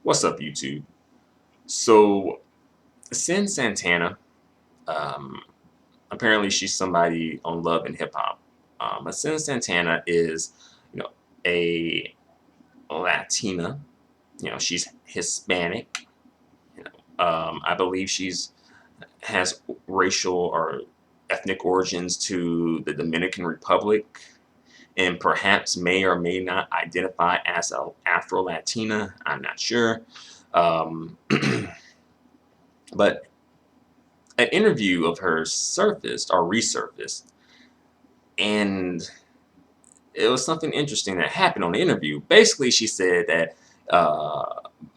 What's up, YouTube? So, Cyn Santana, um, apparently she's somebody on Love and Hip Hop. But Cyn Santana is, you know, a Latina. She's Hispanic. I believe she's has racial or ethnic origins to the Dominican Republic, and perhaps may or may not identify as a Afro Latina. I'm not sure. Um, but an interview of hers surfaced or resurfaced, and it was something interesting that happened on the interview. Basically, she said that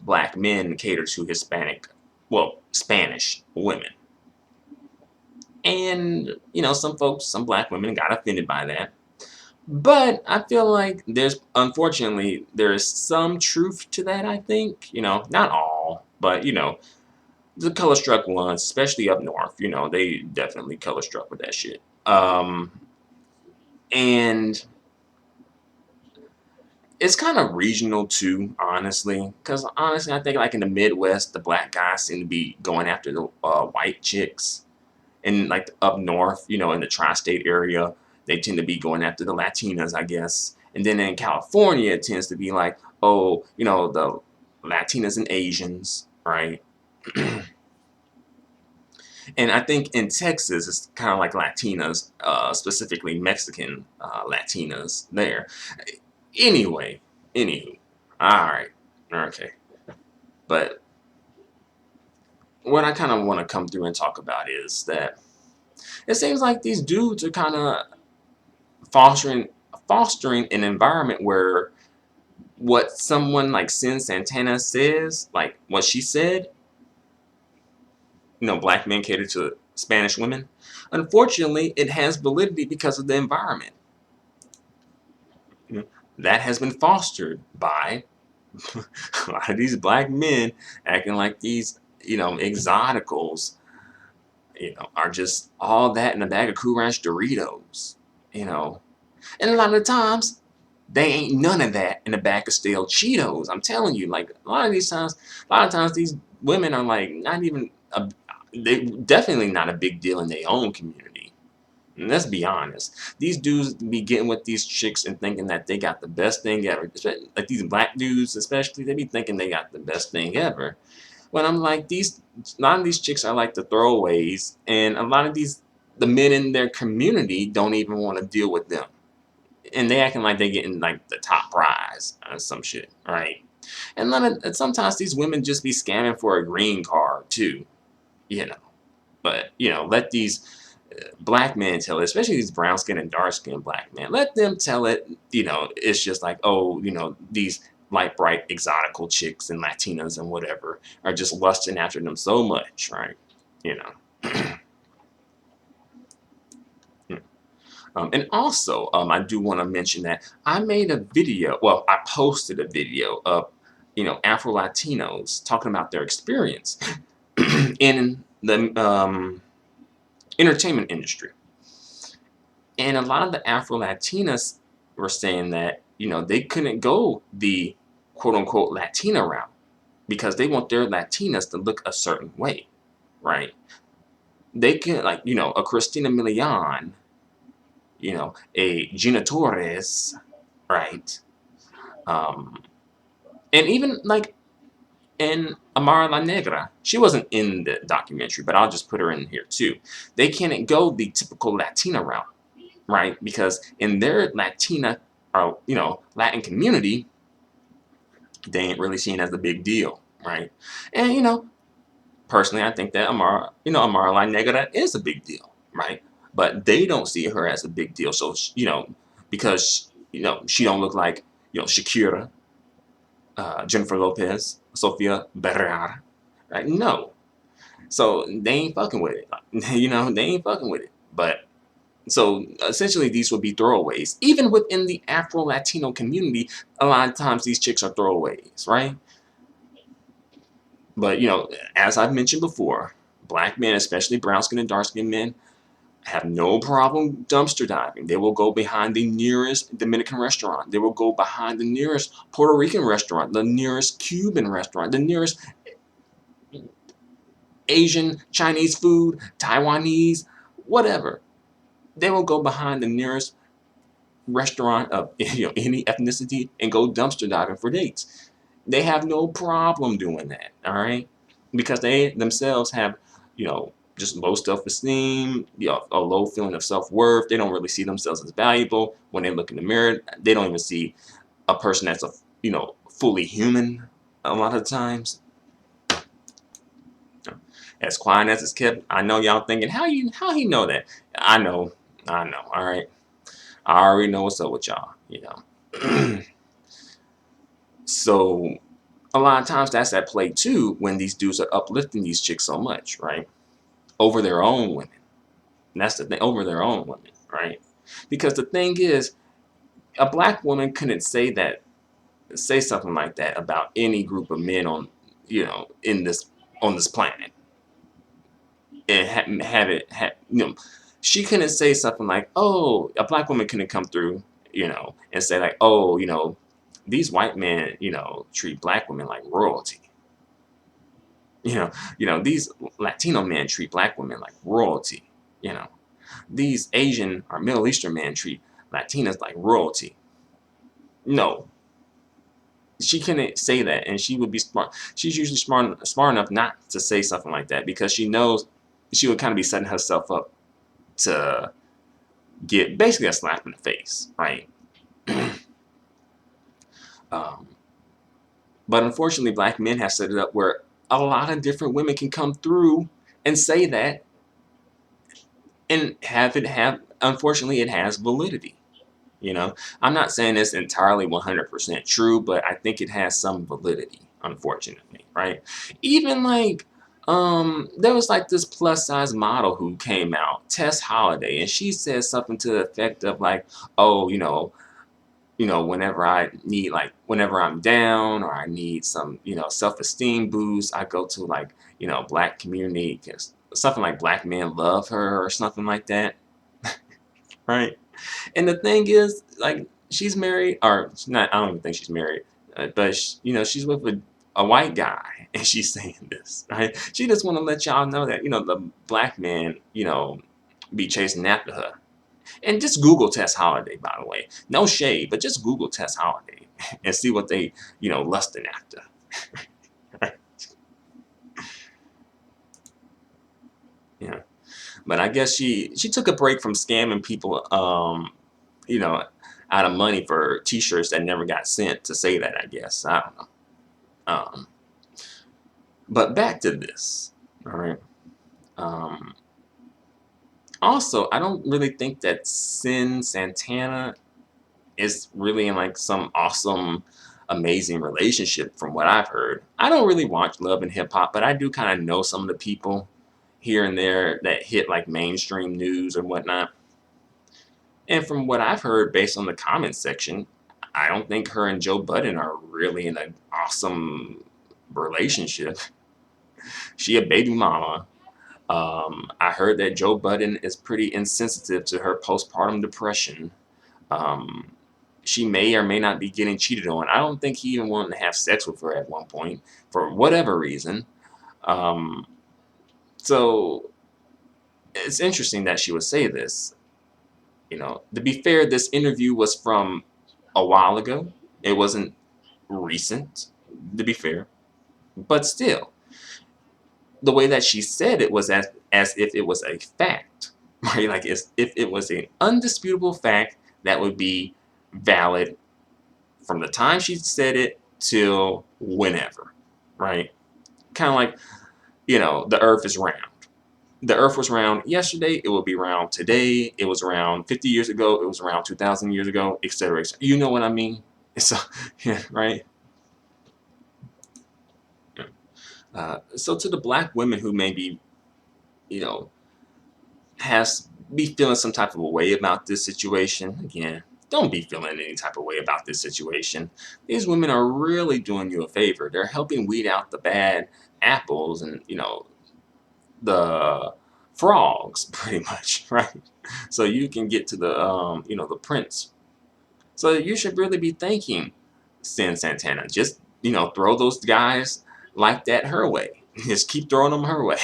black men cater to Spanish women. And, some folks, some black women got offended by that. But I feel like unfortunately, there is some truth to that, I think. Not all, but, the color struck ones, especially up north, they definitely color struck with that shit. And it's kind of regional too, honestly, because honestly, I think like in the Midwest, the black guys seem to be going after the white chicks, and like up north, in the tri-state area, they tend to be going after the Latinas, I guess. And then in California, it tends to be like, oh, the Latinas and Asians, right? And I think in Texas, it's kind of like Latinas, specifically Mexican Latinas there. Anyway, anywho, all right, okay. But what I kind of want to come through and talk about is that it seems like these dudes are kind of fostering an environment where what someone like Cyn Santana says, like what she said, black men cater to Spanish women. Unfortunately, it has validity because of the environment. That has been fostered by a lot of these black men acting like these, exoticals, are just all that in a bag of Cool Ranch Doritos, And a lot of the times, they ain't none of that in a bag of stale Cheetos. I'm telling you, like a lot of times these women are like not even they definitely not a big deal in their own community. And let's be honest, these dudes be getting with these chicks and thinking that they got the best thing ever. Like these black dudes, especially, they be thinking they got the best thing ever. When I'm like a lot of these chicks are like the throwaways, and a lot of the men in their community don't even want to deal with them, and they acting like they getting like the top prize or some shit, right? And sometimes these women just be scamming for a green card too, you know. But let these black men tell it, especially these brown skin and dark skin black men. Let them tell it. It's just like, oh, these light bright exotical chicks and Latinas and whatever are just lusting after them so much, right? You know. And also, I do want to mention that I made a video. Well, I posted a video of, Afro Latinos talking about their experience in the entertainment industry. And a lot of the Afro Latinas were saying that, they couldn't go the quote unquote Latina route because they want their Latinas to look a certain way, right? They can, like, a Christina Milian, a Gina Torres, right? Um, and even like in Amara La Negra, she wasn't in the documentary, but I'll just put her in here too. They can't go the typical Latina route, right? Because in their Latina or Latin community, they ain't really seen as a big deal, right? And personally, I think that Amara La Negra is a big deal, right? But they don't see her as a big deal. So because she don't look like Shakira, Jennifer Lopez, Sofia Vergara, right? No, so they ain't fucking with it. They ain't fucking with it. But so essentially, these would be throwaways. Even within the Afro Latino community, a lot of times these chicks are throwaways, right? But as I've mentioned before, black men, especially brown skin and dark skin men, have no problem dumpster diving. They will go behind the nearest Dominican restaurant. They will go behind the nearest Puerto Rican restaurant, the nearest Cuban restaurant, the nearest Asian, Chinese food, Taiwanese, whatever. They will go behind the nearest restaurant of any ethnicity and go dumpster diving for dates. They have no problem doing that, all right? Because they themselves have, just low self-esteem, a low feeling of self-worth. They don't really see themselves as valuable. When they look in the mirror, they don't even see a person that's fully human a lot of times. As quiet as it's kept, I know y'all thinking, how he know that? I know, all right. I already know what's up with y'all. So a lot of times that's at play too when these dudes are uplifting these chicks so much, right? Over their own women. And that's the thing, over their own women, right? Because the thing is, a black woman couldn't say something like that about any group of men in this on this planet. And she couldn't say something like, oh, a black woman couldn't come through, and say like, oh, these white men, treat black women like royalty. These Latino men treat black women like royalty. These Asian or Middle Eastern men treat Latinas like royalty. No, she couldn't say that, and she would be smart. She's usually smart enough not to say something like that because she knows she would kind of be setting herself up to get basically a slap in the face, right? um, but unfortunately, black men have set it up where a lot of different women can come through and say that, and unfortunately, it has validity. I'm not saying it's entirely 100% true, but I think it has some validity, unfortunately, right? Even like, there was like this plus size model who came out, Tess Holiday, and she said something to the effect of like, oh, whenever I'm down or I need some, self-esteem boost, I go to like, black community, something like black men love her or something like that, right? And the thing is, like, she's married, or she's not. I don't even think she's married, but she's with a white guy, and she's saying this, right? She just want to let y'all know that the black man, be chasing after her. And just Google Tess Holiday, by the way. No shade, but just Google Tess Holiday and see what they, lusting after. Yeah. But I guess she took a break from scamming people, you know, out of money for T-shirts that never got sent to say that. I guess I don't know. Um, but back to this. All right. Um, Also, I don't really think that Cyn Santana is really in like some awesome, amazing relationship from what I've heard. I don't really watch Love and Hip Hop, but I do kind of know some of the people here and there that hit like mainstream news and whatnot. And from what I've heard based on the comment section, I don't think her and Joe Budden are really in an awesome relationship. She a baby mama. I heard that Joe Budden is pretty insensitive to her postpartum depression. Um, she may or may not be getting cheated on. I don't think he even wanted to have sex with her at one point for whatever reason. Um, so it's interesting that she would say this. To be fair, this interview was from a while ago. It wasn't recent, to be fair. But still, the way that she said it was as if it was a fact, right? Like as if it was an undisputable fact that would be valid from the time she said it till whenever, right? Kind of like, the earth is round. The earth was round yesterday, it will be round today, it was around 50 years ago, it was around 2,000 years ago, etc. You know what I mean? So, yeah, right? So to the black women who maybe, you know, be feeling some type of a way about this situation, again, don't be feeling any type of way about this situation. These women are really doing you a favor. They're helping weed out the bad apples and, the frogs, pretty much, right? So you can get to the the prince. So you should really be thanking Cyn Santana. Just throw those guys like that her way. Just keep throwing them her way.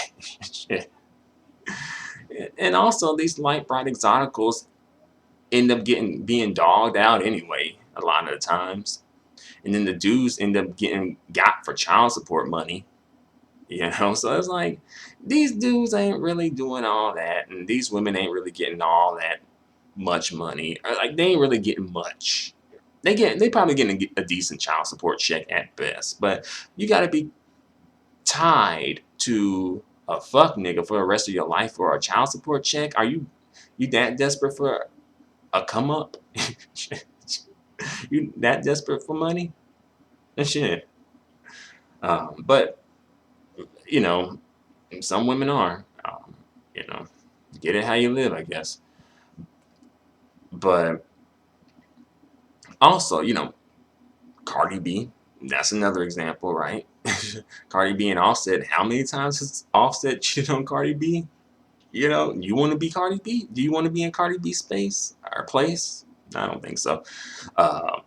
And also these light bright exoticals end up being dogged out anyway a lot of the times, and then the dudes end up getting got for child support money. So it's like these dudes ain't really doing all that, and these women ain't really getting all that much money. Or, like, they ain't really getting much. They probably getting a decent child support check at best, but you got to be tied to a fuck nigga for the rest of your life for a child support check. Are you that desperate for a come up? You that desperate for money? And shit. But you know, some women are. You know, get it how you live, I guess. But also, Cardi B, that's another example, right? Cardi B and Offset. How many times has Offset cheated on Cardi B? You want to be Cardi B? Do you want to be in Cardi B space or place? I don't think so.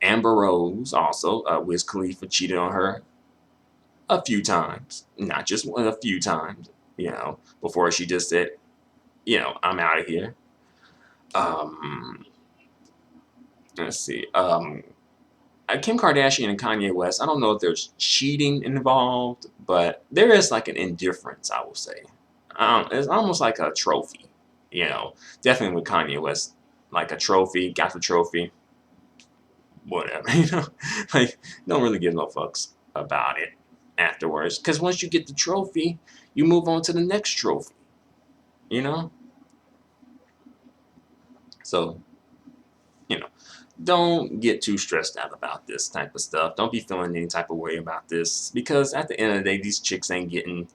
Amber Rose also, Wiz Khalifa cheated on her a few times, not just one, a few times. Before she just said, I'm out of here. Um, let's see. Kim Kardashian and Kanye West. I don't know if there's cheating involved, but there is like an indifference, I will say. It's almost like a trophy. Definitely with Kanye West, like a trophy. Got the trophy, whatever. Like don't really give no fucks about it afterwards. Because once you get the trophy, you move on to the next trophy. You know. So you know, don't get too stressed out about this type of stuff. Don't be feeling any type of way about this because at the end of the day, these chicks ain't getting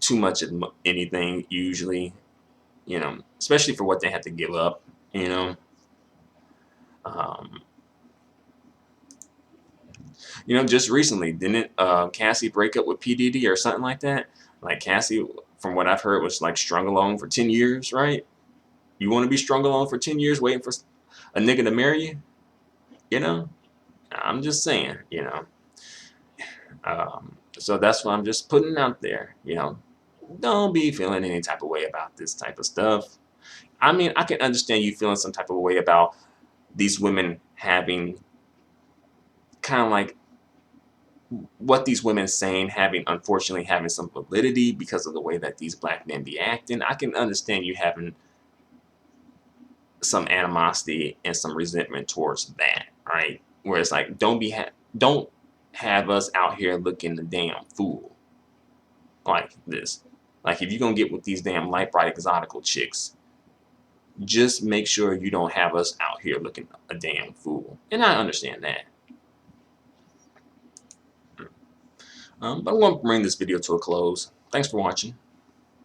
too much of anything usually. Especially for what they had to give up. You know. Um, just recently, didn't Cassie break up with P Diddy or something like that? Like Cassie, from what I've heard, was like strung along for 10 years, right? You want to be strung along for 10 years waiting for a nigga to marry you? You know, I'm just saying. So that's what I'm just putting out there. Don't be feeling any type of way about this type of stuff. I mean, I can understand you feeling some type of way about these women having kind of like what these women saying unfortunately having some validity because of the way that these black men be acting. I can understand you having some animosity and some resentment towards that, right? Where it's like, don't have us out here looking the damn fool like this. Like if you're gonna get with these damn light bright exotical chicks, just make sure you don't have us out here looking a damn fool. And I understand that. But I'm going to bring this video to a close. Thanks for watching.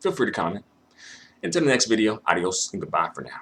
Feel free to comment. Until the next video, adios and goodbye for now.